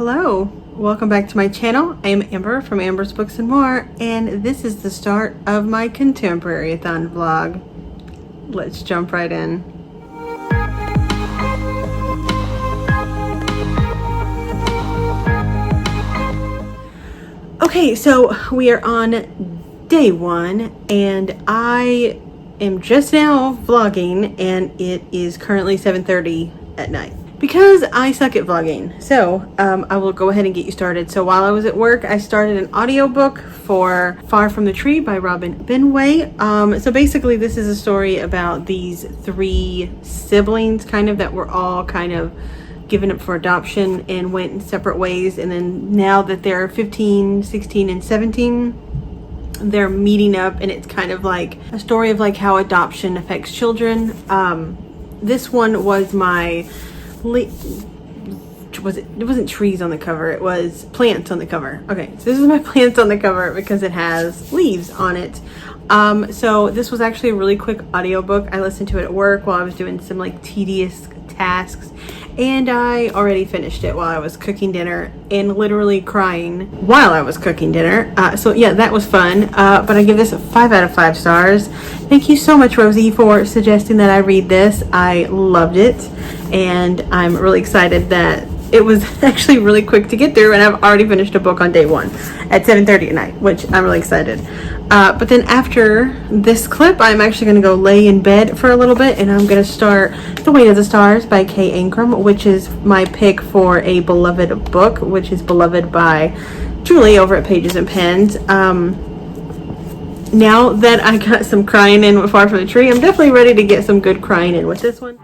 Hello, welcome back to my channel. I am Amber from Amber's Books and More, and this is the start of my Contemporaryathon vlog. Let's jump right in. Okay, so we are on day one, and I am just now vlogging, and it is currently 7:30 at night. Because I suck at vlogging, so I will go ahead and get you started. So while I was at work, I started an audiobook for Far From the Tree by Robin Benway. So basically this is a story about these three siblings that were all given up for adoption and went in separate ways. And then now that they're 15, 16, and 17, they're meeting up, and it's kind of like a story of like how adoption affects children. This one was my... it wasn't trees on the cover, it was plants on the cover. Okay, so this is my plants on the cover because it has leaves on it. So this was actually a really quick audiobook. I listened to it at work while I was doing some like tedious tasks, and I already finished it while I was cooking dinner and literally crying while I was cooking dinner. So yeah, that was fun. But I give this a 5 out of 5 stars. Thank you so much, Rosie, for suggesting that I read this. I loved it, and I'm really excited that it was actually really quick to get through, and I've already finished a book on day one at 7:30 at night, which I'm really excited. But then after this clip, I'm actually going to go lay in bed for a little bit, and I'm going to start The Weight of the Stars by Kay Ancrum, which is my pick for a beloved book, which is beloved by Julie over at Pages and Pens. Now that I got some crying in with Far From the Tree, I'm definitely ready to get some good crying in with this one.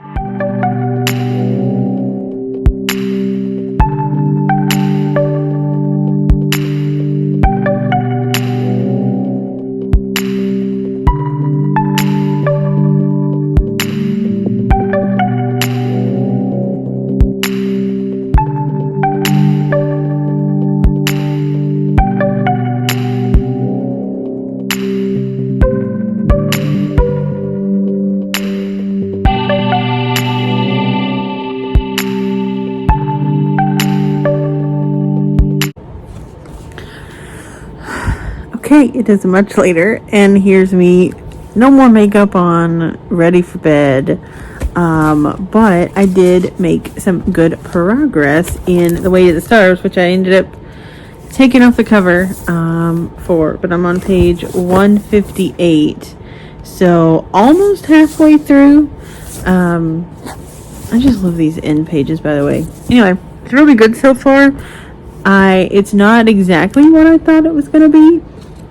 Okay, it is much later, and here's me, no more makeup on, ready for bed. But I did make some good progress in The Weight of the Stars, which I ended up taking off the cover but I'm on page 158, so almost halfway through. I just love these end pages, by the way. Anyway, it's really good so far. It's not exactly what I thought it was going to be,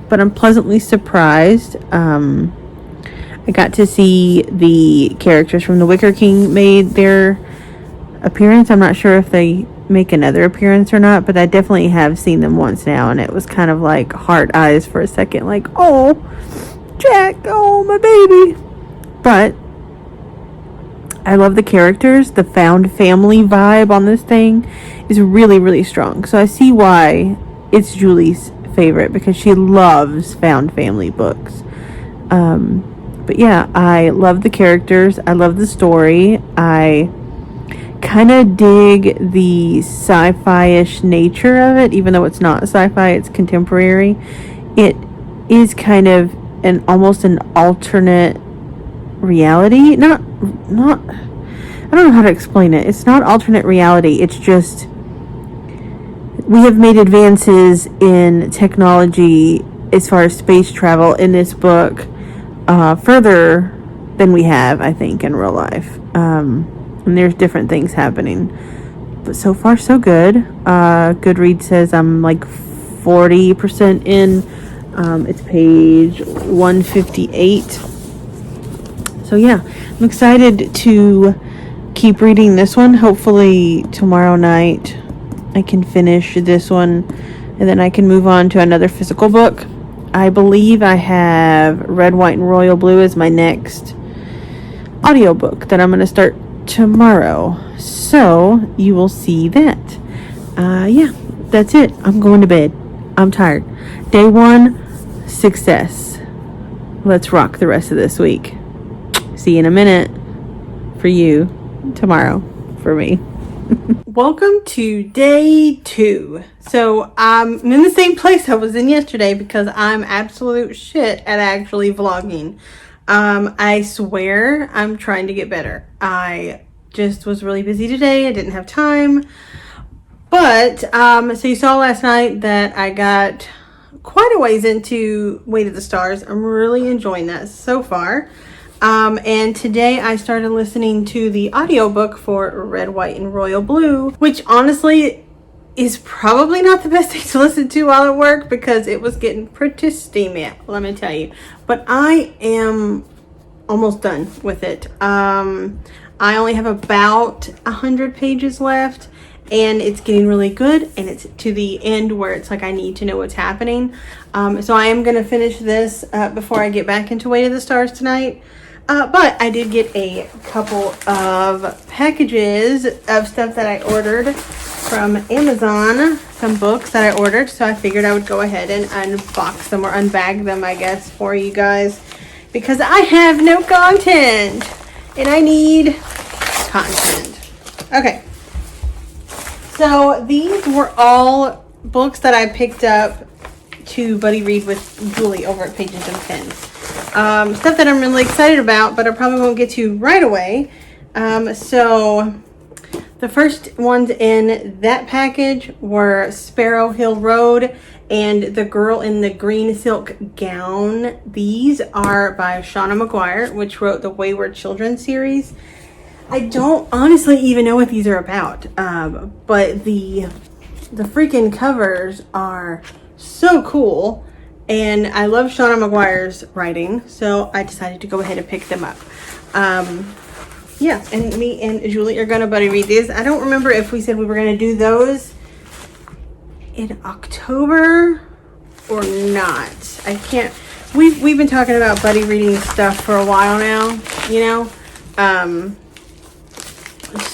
but I'm pleasantly surprised. I got to see the characters from The Wicker King made their appearance. I'm not sure if they make another appearance or not, but I definitely have seen them once now, and it was kind of like heart eyes for a second, like, oh, Jack, oh, my baby. But I love the characters. The found family vibe on this thing is really, really strong. So I see why it's Julie's favorite, because she loves found family books. But yeah, I love the characters. I love the story. I kind of dig the sci-fi-ish nature of it, even though it's not sci-fi, it's contemporary. It is kind of almost an alternate reality. Not I don't know how to explain it. It's not alternate reality. It's just we have made advances in technology as far as space travel in this book, further than we have, I think, in real life. And there's different things happening. But so far, so good. Goodreads says I'm like 40% in. It's page 158. So yeah, I'm excited to keep reading this one. Hopefully tomorrow night I can finish this one, and then I can move on to another physical book. I believe I have Red, White, and Royal Blue as my next audiobook that I'm going to start tomorrow. So you will see that. Yeah, that's it. I'm going to bed. I'm tired. Day one, success. Let's rock the rest of this week. See you in a minute. For you. Tomorrow. For me. Welcome to day 2. So I'm in the same place I was in yesterday because I'm absolute shit at actually vlogging. I swear I'm trying to get better. I just was really busy today. I didn't have time. But, so you saw last night that I got quite a ways into Weight of the Stars. I'm really enjoying that so far. And today I started listening to the audiobook for Red, White, and Royal Blue, which honestly is probably not the best thing to listen to while at work because it was getting pretty steamy, let me tell you. But I am almost done with it. I only have about 100 pages left, and it's getting really good, and it's to the end where it's like I need to know what's happening. So I am going to finish this before I get back into Weight of the Stars tonight. But I did get a couple of packages of stuff that I ordered from Amazon, some books that I ordered, so I figured I would go ahead and unbox them or unbag them, I guess, for you guys, because I have no content, and I need content. Okay, so these were all books that I picked up to buddy read with Julie over at Pages and Pens. Stuff that I'm really excited about, but I probably won't get to right away. So the first ones in that package were Sparrow Hill Road and The Girl in the Green Silk Gown. These are by Shauna McGuire, which wrote the Wayward Children series. I don't honestly even know what these are about, but the freaking covers are so cool. And I love Shauna McGuire's writing, so I decided to go ahead and pick them up. Yeah, and me and Julie are gonna buddy read these. I don't remember if we said we were gonna do those in October or not. I can't. We've been talking about buddy reading stuff for a while now, you know.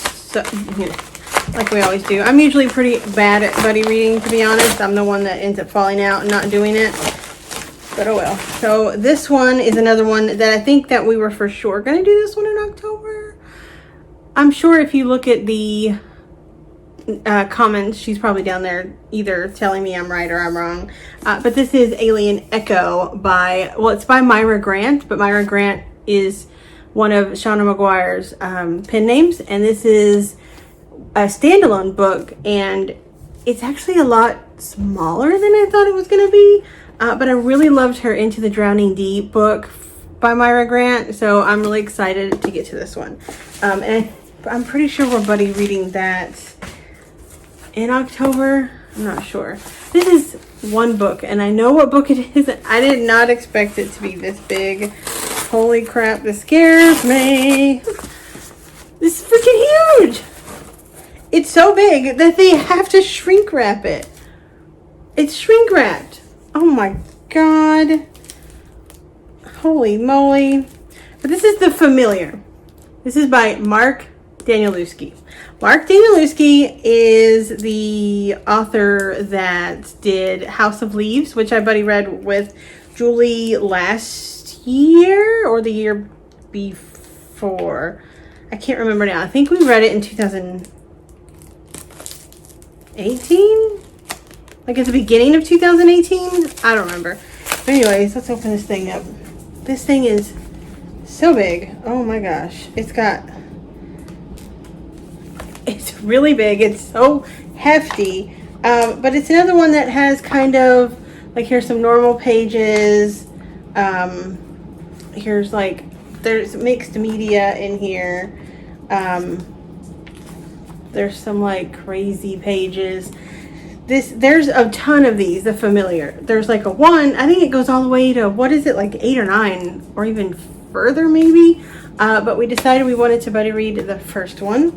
So you know, like we always do. I'm usually pretty bad at buddy reading, to be honest. I'm the one that ends up falling out and not doing it. But oh well. So this one is another one that I think that we were for sure going to do this one in October. I'm sure if you look at the comments, she's probably down there either telling me I'm right or I'm wrong. But this is Alien Echo by, well, it's by Myra Grant, but Myra Grant is one of Shauna McGuire's pen names. And this is a standalone book, and it's actually a lot smaller than I thought it was going to be. But I really loved her Into the Drowning Deep book by Myra Grant, so I'm really excited to get to this one. And I'm pretty sure we're buddy reading that in October. I'm not sure. This is one book, and I know what book it is. I did not expect it to be this big. Holy crap, this scares me. This is freaking huge. It's so big that they have to shrink wrap it. It's shrink wrapped. Oh my god. Holy moly. But this is The Familiar. This is by Mark Danielewski. Mark Danielewski is the author that did House of Leaves, which I buddy read with Julie last year or the year before. I can't remember now. I think we read it in 2018? Like at the beginning of 2018? I don't remember. But anyways, let's open this thing up. This thing is so big. Oh my gosh. It's really big. It's so hefty. But it's another one that has kind of, like, here's some normal pages. Here's like, there's mixed media in here. There's some like crazy pages. There's a ton of these, The Familiar. There's like a one, I think it goes all the way to, what is it, like 8 or 9 or even further maybe. But we decided we wanted to buddy read the first one.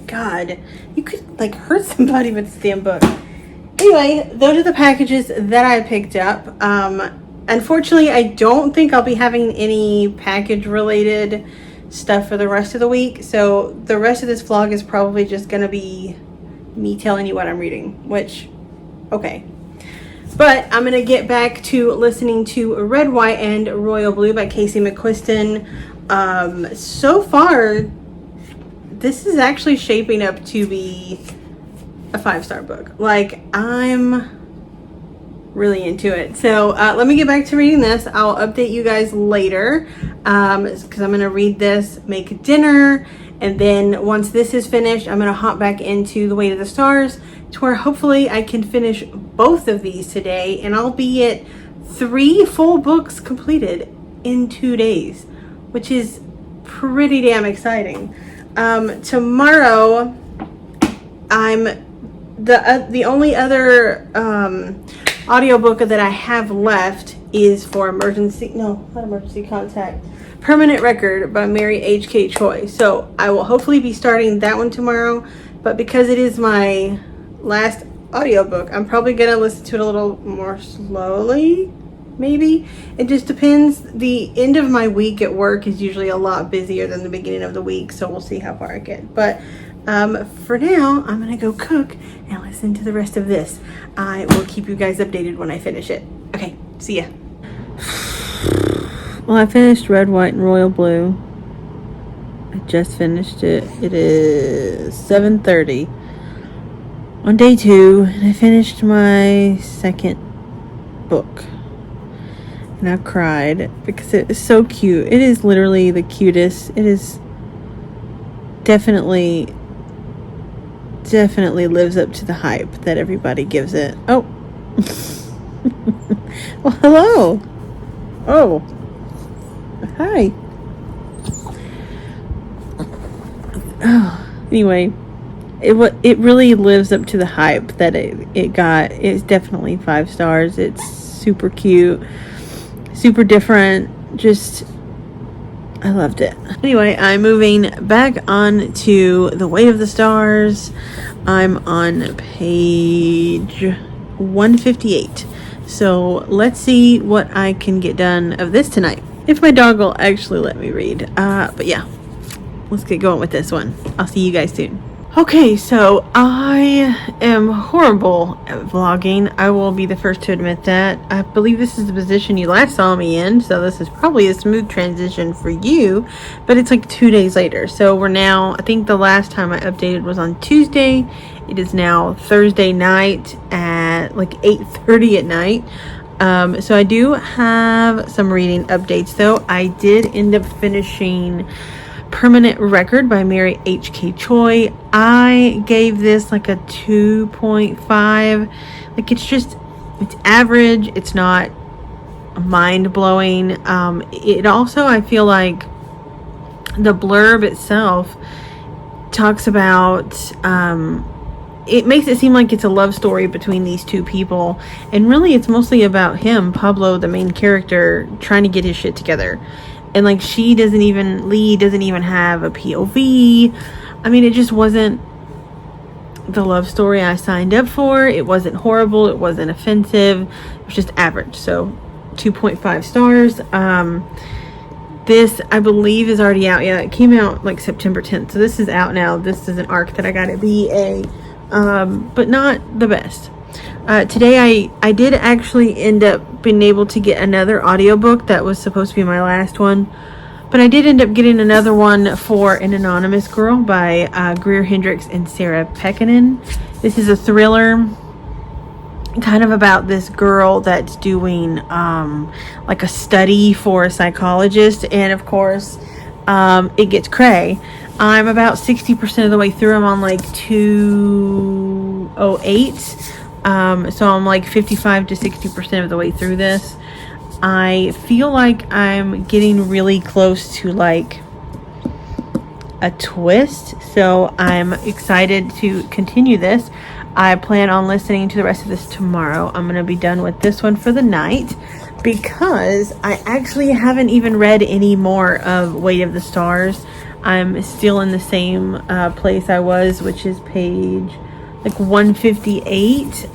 God, you could like hurt somebody with this damn book. Anyway, those are the packages that I picked up. Unfortunately, I don't think I'll be having any package related stuff for the rest of the week. So the rest of this vlog is probably just going to be me telling you what I'm reading, which, okay. But I'm going to get back to listening to Red, White, and Royal Blue by Casey McQuiston. So far, this is actually shaping up to be a 5-star book. Like, I'm really into it. So let me get back to reading this. I'll update you guys later, because I'm gonna read this, make dinner, and then once this is finished, I'm gonna hop back into The Weight of the Stars, to where hopefully I can finish both of these today, and I'll be at 3 full books completed in 2 days, which is pretty damn exciting. Tomorrow, I'm the only other audiobook that I have left is for Permanent Record by Mary H.K. Choi. So I will hopefully be starting that one tomorrow, but because it is my last audiobook, I'm probably gonna listen to it a little more slowly. Maybe. It just depends. The end of my week at work is usually a lot busier than the beginning of the week, so we'll see how far I get. But for now, I'm gonna go cook and listen to the rest of this. I will keep you guys updated when I finish it. Okay, see ya. Well, I finished Red, White, and Royal Blue. I just finished it. It is 7:30 on day 2, and I finished my second book. And I cried because it is so cute. It is literally the cutest. It is definitely lives up to the hype that everybody gives it. Oh. Well, hello. Oh. Hi. Oh. Anyway, it really lives up to the hype that it got. It's definitely 5 stars. It's super cute. Super different. Just, I loved it. Anyway, I'm moving back on to The Weight of the Stars. I'm on page 158. So let's see what I can get done of this tonight, if my dog will actually let me read. But yeah, let's get going with this one. I'll see you guys soon. Okay, so I am horrible at vlogging. I will be the first to admit that. I believe this is the position you last saw me in, so this is probably a smooth transition for you, but it's like 2 days later. So we're now, I think the last time I updated was on Tuesday. It is now Thursday night at like 8:30 at night. So I do have some reading updates though. I did end up finishing Permanent Record by Mary H.K. Choi. I gave this like a 2.5. Like, it's average. It's not mind-blowing. It also, I feel like the blurb itself talks about, it makes it seem like it's a love story between these two people, and really it's mostly about him, Pablo, the main character, trying to get his shit together. And like, Lee doesn't even have a POV. I mean, it just wasn't the love story I signed up for. It wasn't horrible. It wasn't offensive. It was just average. So 2.5 stars. This, I believe, is already out. Yeah, it came out like September 10th. So this is out now. This is an arc that I got at BA, but not the best. Today I did actually end up being able to get another audiobook that was supposed to be my last one, but I did end up getting another one for An Anonymous Girl by Greer Hendricks and Sarah Pekkanen. This is a thriller, kind of about this girl that's doing like a study for a psychologist, and of course it gets cray. I'm about 60% of the way through. I'm on like 208. So I'm like 55 to 60% of the way through this. I feel like I'm getting really close to like a twist, so I'm excited to continue this. I plan on listening to the rest of this tomorrow. I'm going to be done with this one for the night, because I actually haven't even read any more of Weight of the Stars. I'm still in the same place I was, which is page like 158.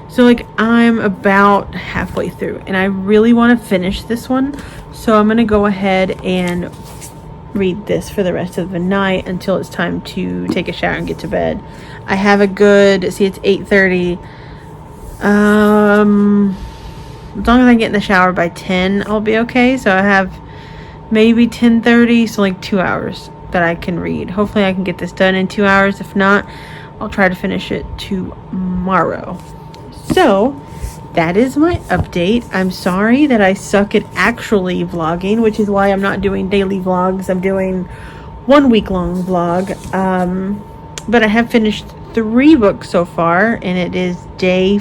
So like, I'm about halfway through, and I really want to finish this one, so I'm gonna go ahead and read this for the rest of the night until it's time to take a shower and get to bed. I have a good, see, it's 8:30. As long as I get in the shower by 10, I'll be okay. So I have maybe 10:30, so like 2 hours that I can read. Hopefully I can get this done in 2 hours. If not, I'll try to finish it tomorrow. So that is my update. I'm sorry that I suck at actually vlogging, which is why I'm not doing daily vlogs. I'm doing 1 week long vlog. But I have finished 3 books so far, and it is day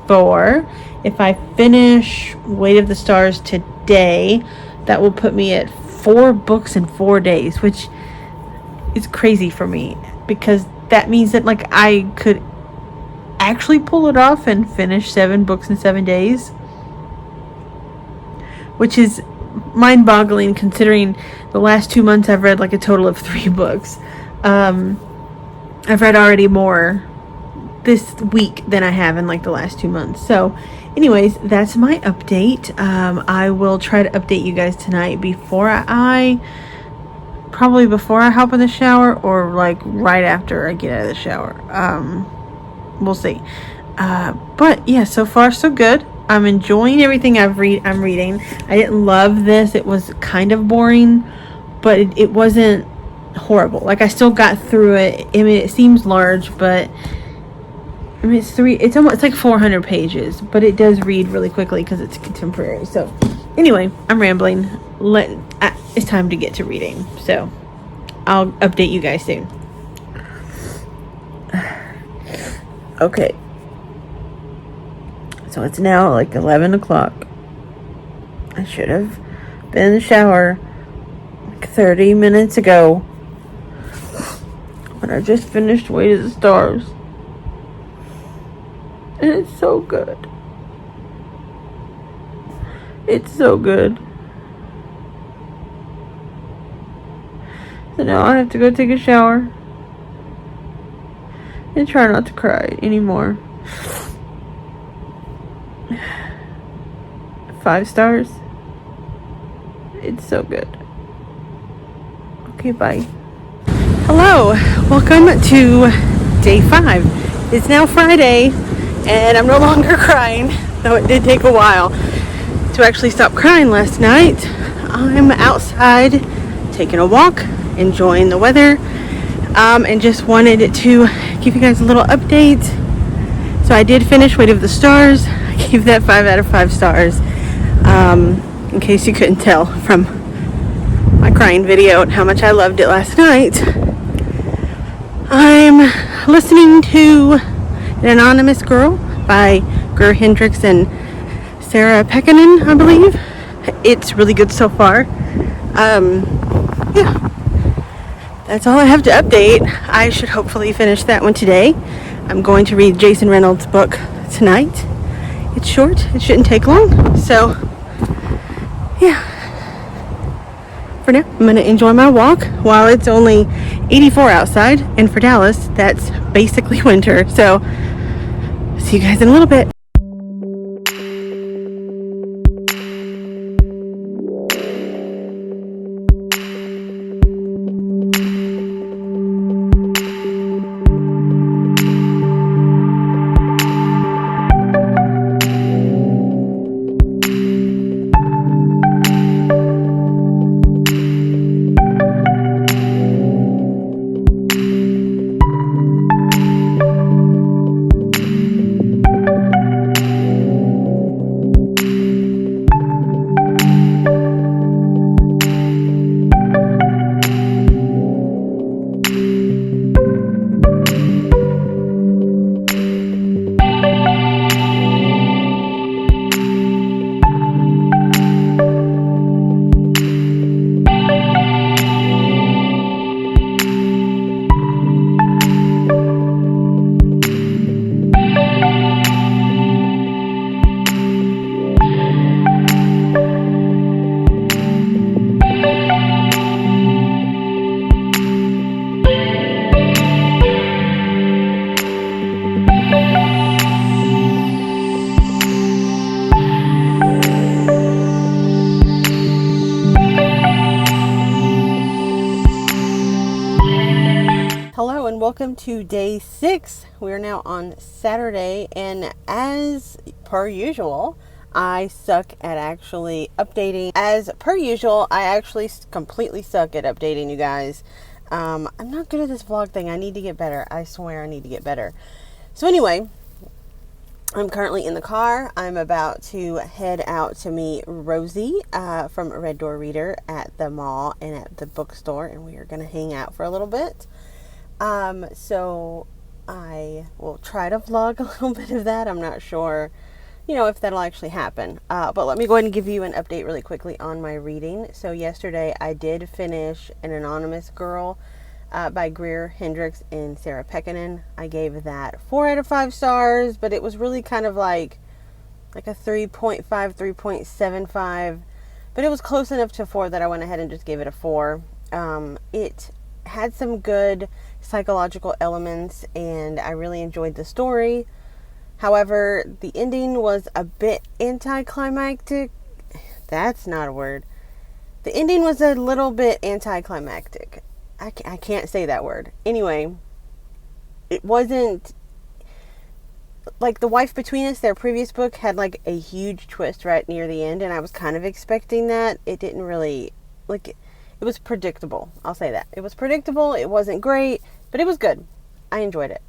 4. If I finish Weight of the Stars today, that will put me at 4 books in 4 days, which is crazy for me, because that means that like I could actually pull it off and finish 7 books in 7 days, which is mind-boggling considering the last 2 months I've read like a total of 3 books. I've read already more this week than I have in like the last 2 months. So anyways, that's my update. I will try to update you guys tonight probably before I hop in the shower, or like right after I get out of the shower. We'll see. But yeah, so far so good. I'm enjoying everything I'm reading. I didn't love this. It was kind of boring, but it wasn't horrible. Like, I still got through it. I mean, it seems large, but I mean, it's like 400 pages, but it does read really quickly because it's contemporary. So anyway, I'm rambling. It's time to get to reading. So I'll update you guys soon. Okay. So it's now like 11 o'clock. I should have been in the shower like 30 minutes ago. But I just finished Weight of the Stars. And it's so good. It's so good. So now I have to go take a shower and try not to cry anymore. 5 stars. It's so good. Okay, bye. Hello, welcome to day 5. It's now Friday, and I'm no longer crying, though it did take a while to actually stop crying last night. I'm outside taking a walk, enjoying the weather, and just wanted to give you guys a little update. So I did finish Weight of the Stars. I gave that 5 out of 5 stars, in case you couldn't tell from my crying video and how much I loved it last night. I'm listening to An Anonymous Girl by Gur Hendricks and Sarah Pekkanen, I believe. It's really good so far. Yeah, that's all I have to update. I should hopefully finish that one today. I'm going to read Jason Reynolds' book tonight. It's short, it shouldn't take long. So yeah, for now I'm gonna enjoy my walk while it's only 84 outside, and for Dallas that's basically winter. So see you guys in a little bit. Welcome to day 6. We're now on Saturday, and as per usual, I suck at actually updating. As per usual, I actually completely suck at updating you guys. I'm not good at this vlog thing. I need to get better. I swear I need to get better. So anyway, I'm currently in the car. I'm about to head out to meet Rosie from Red Door Reader at the mall and at the bookstore, and we are going to hang out for a little bit. So I will try to vlog a little bit of that. I'm not sure, if that'll actually happen. But let me go ahead and give you an update really quickly on my reading. So yesterday I did finish An Anonymous Girl by Greer Hendricks and Sarah Pekkanen. I gave that 4 out of 5 stars, but it was really kind of like a 3.5, 3.75. But it was close enough to 4 that I went ahead and just gave it a 4. It had some good psychological elements, and I really enjoyed the story. However, the ending was a bit anticlimactic. That's not a word. The ending was a little bit anticlimactic. I can't say that word. Anyway, it wasn't like The Wife Between Us. Their previous book had like a huge twist right near the end, and I was kind of expecting that. It didn't really, it was predictable. I'll say that. It was predictable. It wasn't great, but it was good. I enjoyed it.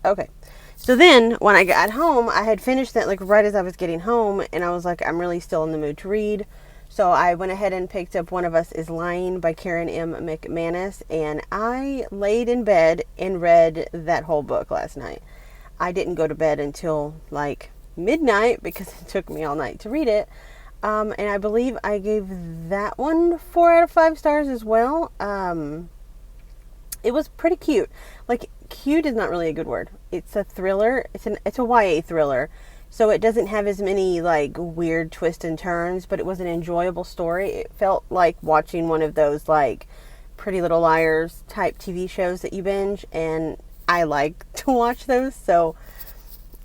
Okay. So then when I got home, I had finished that right as I was getting home, and I was like, I'm really still in the mood to read. So I went ahead and picked up One of Us is Lying by Karen M. McManus, and I laid in bed and read that whole book last night. I didn't go to bed until midnight because it took me all night to read it. And I believe I gave that one 4 out of 5 stars as well. It was pretty cute. Cute is not really a good word. It's a thriller. It's a YA thriller. So it doesn't have as many weird twists and turns, but it was an enjoyable story. It felt like watching one of those Pretty Little Liars type TV shows that you binge, and I like to watch those, so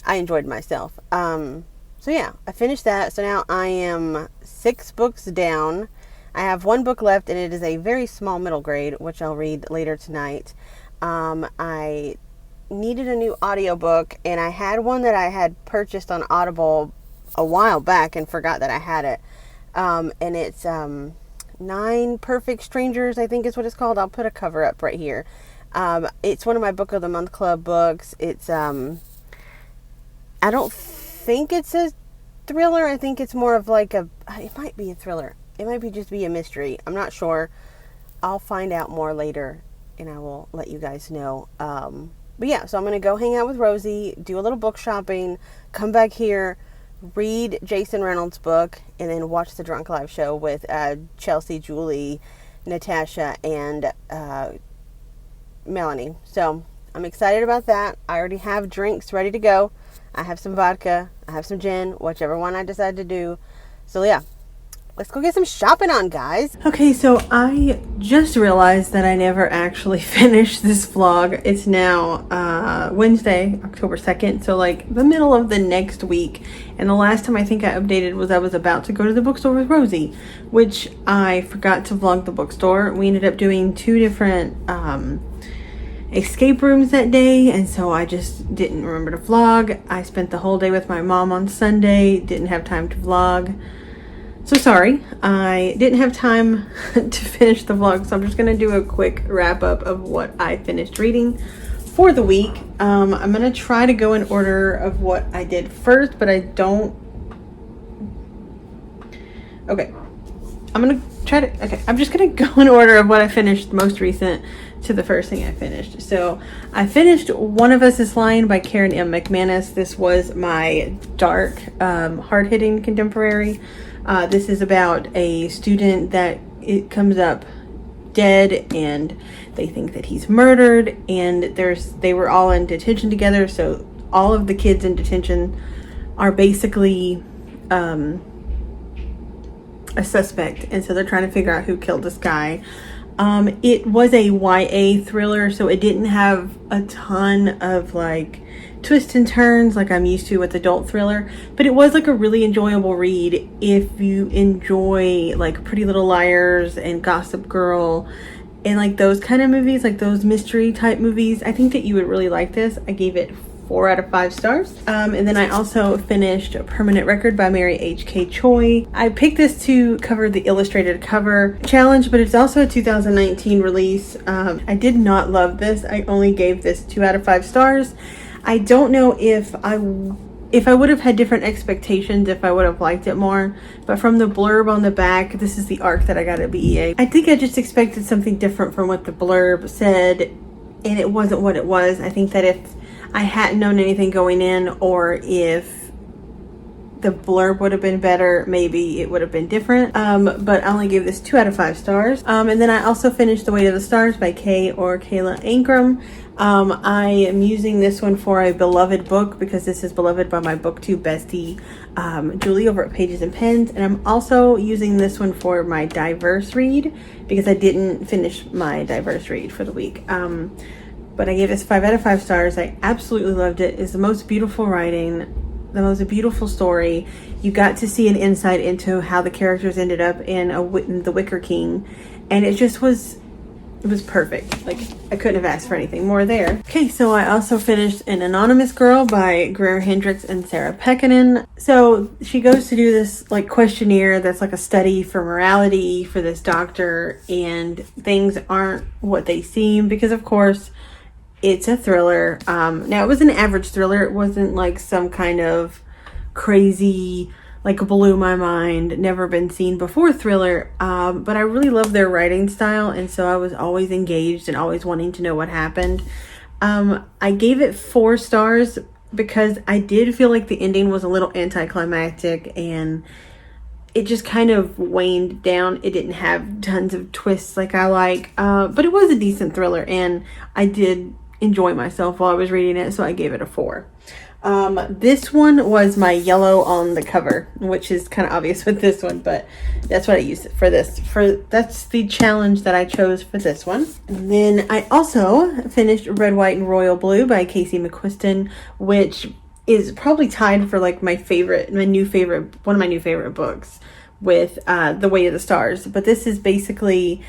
I enjoyed myself. So yeah, I finished that. So now I am 6 books down. I have 1 book left, and it is a very small middle grade, which I'll read later tonight. I needed a new audiobook, and I had one that I had purchased on Audible a while back and forgot that I had it. And it's 9 Perfect Strangers, I think is what it's called. I'll put a cover up right here. It's one of my Book of the Month Club books. It's I don't think it's a thriller. I think it's more of it might be a thriller. It might just be a mystery. I'm not sure. I'll find out more later, and I will let you guys know. But yeah, so I'm going to go hang out with Rosie, do a little book shopping, come back here, read Jason Reynolds' book, and then watch the Drunk Live show with Chelsea, Julie, Natasha, and Melanie. So I'm excited about that. I already have drinks ready to go. I have some vodka. I have some gin, whichever one I decide to do. So yeah. Let's go get some shopping on, guys. Okay, so I just realized that I never actually finished this vlog. It's now Wednesday, October 2nd, so the middle of the next week. And the last time I think I updated was I was about to go to the bookstore with Rosie, which I forgot to vlog the bookstore. We ended up doing 2 different escape rooms that day, and so I just didn't remember to vlog. I spent the whole day with my mom on Sunday, didn't have time to vlog. So sorry, I didn't have time to finish the vlog, so I'm just going to do a quick wrap up of what I finished reading for the week. I'm going to try to go in order of what I did first, but I don't... Okay. I'm just going to go in order of what I finished most recent to the first thing I finished. So I finished One of Us is Lying by Karen M. McManus. This was my dark, hard-hitting contemporary. This is about a student that it comes up dead, and they think that he's murdered, and they were all in detention together, so all of the kids in detention are basically a suspect, and so they're trying to figure out who killed this guy. It was a YA thriller, so it didn't have a ton of twists and turns like I'm used to with adult thriller, but it was a really enjoyable read if you enjoy Pretty Little Liars and Gossip Girl and those kind of movies, those mystery type movies. I think that you would really like this. I gave it 4 out of 5 stars. And then I also finished A Permanent Record by Mary H.K. Choi. I picked this to cover the illustrated cover challenge, but it's also a 2019 release. I did not love this. I only gave this 2 out of 5 stars. I don't know if I would have had different expectations, if I would have liked it more, but from the blurb on the back, this is the arc that I got at BEA. I think I just expected something different from what the blurb said, and it wasn't what it was. I think that if I hadn't known anything going in, or if the blurb would have been better, maybe it would have been different. But I only gave this 2 out of 5 stars. And then I also finished The Weight of the Stars by Kayla Ankrum. I am using this one for a beloved book because this is beloved by my booktube bestie, Julie, over at Pages and Pens. And I'm also using this one for my diverse read because I didn't finish my diverse read for the week. But I gave this 5 out of 5 stars. I absolutely loved it. It's the most beautiful writing, the most beautiful story. You got to see an insight into how the characters ended up in The Wicker King, and it was perfect. Like, I couldn't have asked for anything more there. Okay, so I also finished An Anonymous Girl by Greer Hendricks and Sarah Pekkanen. So she goes to do this like questionnaire that's like a study for morality for this doctor, and things aren't what they seem because, of course, it's a thriller. Now, it was an average thriller. It wasn't like some kind of crazy, like blew my mind, never been seen before thriller. But I really love their writing style, and so I was always engaged and always wanting to know what happened. I gave it 4 stars because I did feel like the ending was a little anticlimactic, and it just kind of waned down. It didn't have tons of twists like I like, but it was a decent thriller, and I did enjoy myself while I was reading it, so I gave it a 4. This one was my yellow on the cover, which is kind of obvious with this one, but that's what I used it for this. That's the challenge that I chose for this one. And then I also finished Red, White, and Royal Blue by Casey McQuiston, which is probably tied for like one of my new favorite books with The Weight of the Stars. But this is basically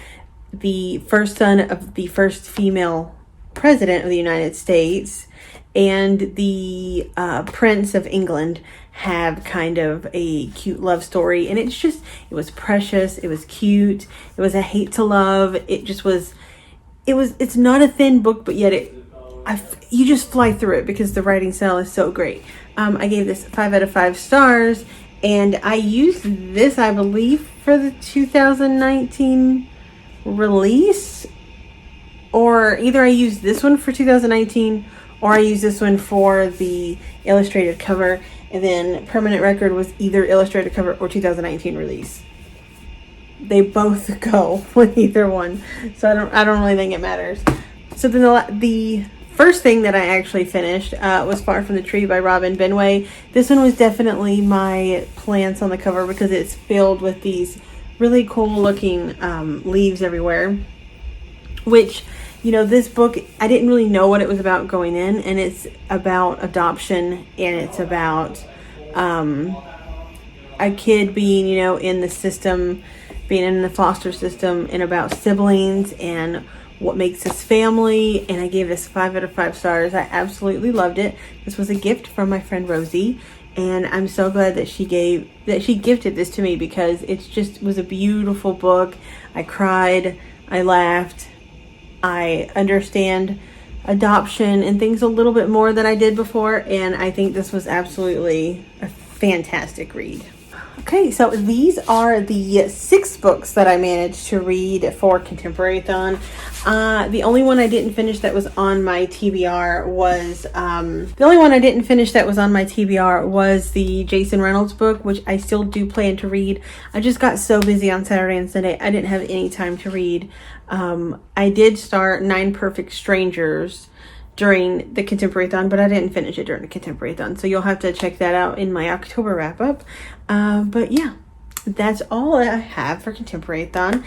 the first son of the first female president of the United States and the Prince of England have kind of a cute love story, and it was precious, it was cute, it was a hate to love, it's not a thin book, but yet you just fly through it because the writing style is so great. I gave this 5 out of 5 stars, and I used this, I believe, for the 2019 release, or either I used this one for 2019 or I used this one for the illustrated cover, and then Permanent Record was either illustrated cover or 2019 release. They both go with either one, so I don't really think it matters. So then the first thing that I actually finished was Far From the Tree by Robin Benway. This one was definitely my plants on the cover because it's filled with these really cool looking leaves everywhere, which, you know, this book, I didn't really know what it was about going in, and it's about adoption, and it's about a kid being, you know, in the system, being in the foster system, and about siblings and what makes us family. And I gave this 5 out of 5 stars. I absolutely loved it. This was a gift from my friend Rosie, and I'm so glad that she gifted this to me because it was a beautiful book. I cried, I laughed, I understand adoption and things a little bit more than I did before, and I think this was absolutely a fantastic read. Okay, so these are the 6 books that I managed to read for Contemporaryathon. The only one I didn't finish that was on my TBR was the Jason Reynolds book, which I still do plan to read. I just got so busy on Saturday and Sunday, I didn't have any time to read. I did start 9 Perfect Strangers during the Contemporaryathon, but I didn't finish it during the Contemporaryathon, so you'll have to check that out in my October wrap-up. But yeah, that's all I have for Contemporaryathon.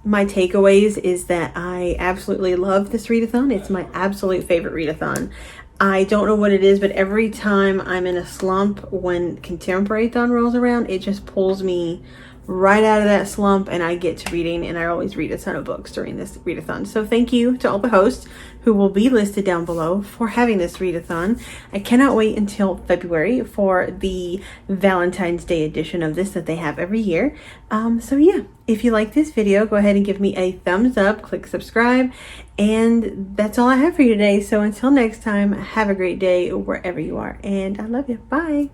My takeaways is that I absolutely love this readathon. It's my absolute favorite readathon. I don't know what it is, but every time I'm in a slump when Contemporaryathon rolls around, it just pulls me right out of that slump and I get to reading, and I always read a ton of books during this readathon. So thank you to all the hosts who will be listed down below for having this readathon. I cannot wait until February for the Valentine's Day edition of this that they have every year. So yeah, if you like this video, go ahead and give me a thumbs up, click subscribe, and that's all I have for you today. So until next time, have a great day wherever you are, and I love you. Bye.